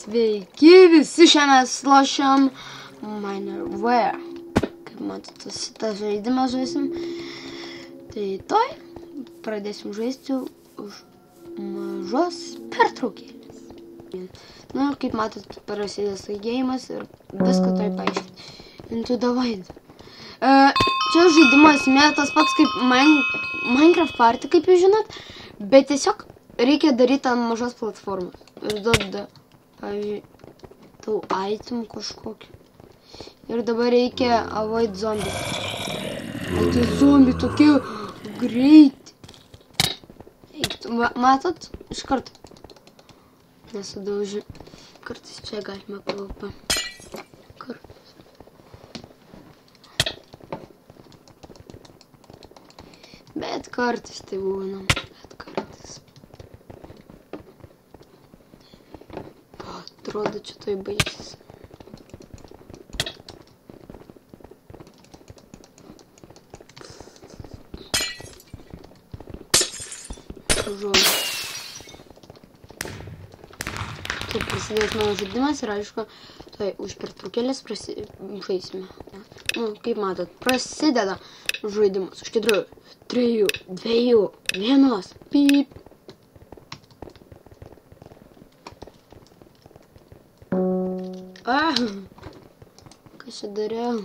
Sveiki visi, šiandien mes lošiam Minerware. Kaip matote, šitą žaidimą žaisim. Tai toj pradėsim žaisti už mažos pertraukėlės. Nu, kaip matote, prasidės laigėjimas ir viską toj paaiškinti. Into the Wild. Čia žaidimo esmė tas pats kaip Minecraft Party, kaip jūs žinot, bet tiesiog reikia daryti ant mažos platformos. Ir duoda, pavyzdžiui, tau item kažkokį. Ir dabar reikia avoid zombies. O tie zombiai tokie greiti. Matot? Iš karto. Nesudauži. Kartais čia galima PvP. Kartais. Bet kartais tai būna. Bet kartais. Atrodo, čia tai baigsis. Žodžiu. Tai prasidės mano žaidimas ir aišku, tai už pertraukėlės žaisime. Nu, kaip matot, prasideda žaidimas. Už 4, 3, 2, 1, pip. Kas čia dariau?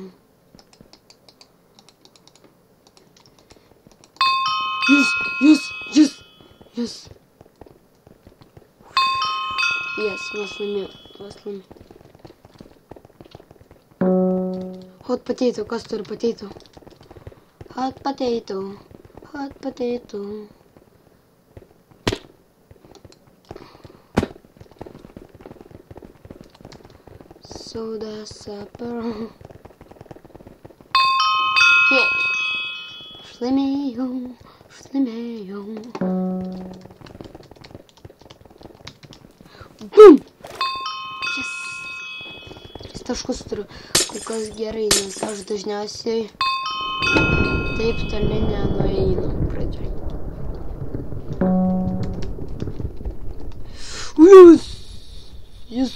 Jūs! Yes, mes laimėjom. Hot potato, kas turi potato? Hot potato. Soda supper. Yeah. Šlaimėjau. Bum! Yes! 3 taškus turiu. Kol kas gerai, nes aš dažniausiai taip toli nenueinu pradžioj. Jūs.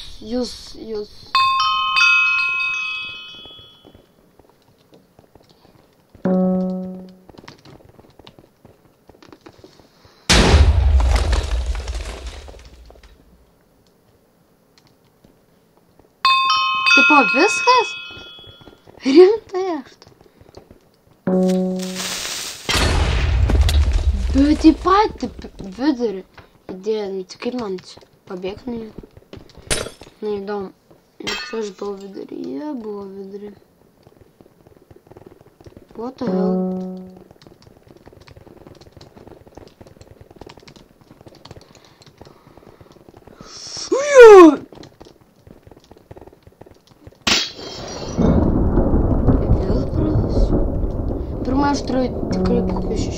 Tipo viskas? Rimtai aš to. Bet į patį vidurį idėja, tai kaip man čia pabėgti nuo jų? Neįdomu. Nes aš buvau vidury, jie buvo vidury. What the hell? Aš turiu tikrai kokius 6.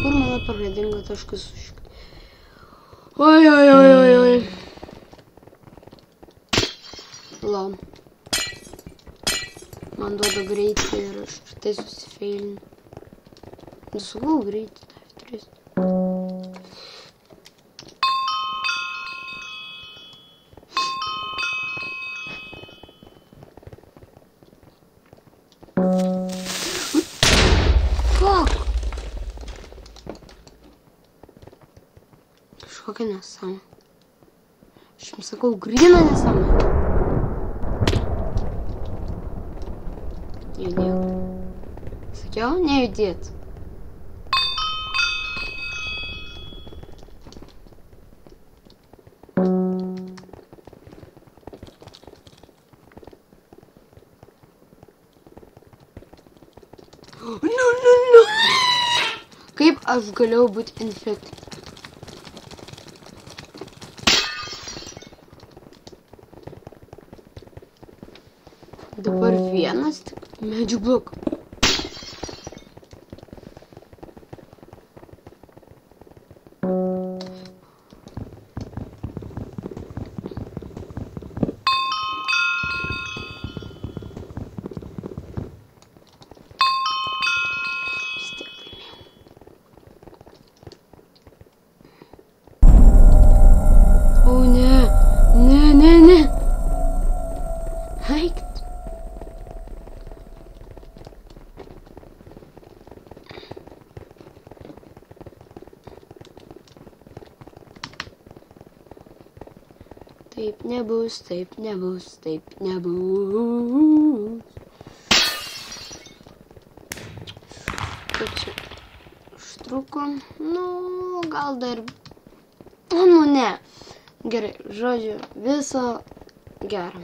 Kur mano pagrindinga taškas užkti? Oi. Lam. Man duoda greitį ir aš tai susifeilinu. Nesugau greitį, tai turėsiu. Kažkokia nesąmonė. Aš jums sakau, gryna nesąmonė. Judėk. Sakiau, nejudėt. No. Kaip aš galėjau būti infekted? Dabar vienas tik medžių blok. Taip nebus, taip nebus, taip nebus. Kaip čia užtruko? Nu, gal dar... Nu, ne. Gerai, žodžiu, viso gero.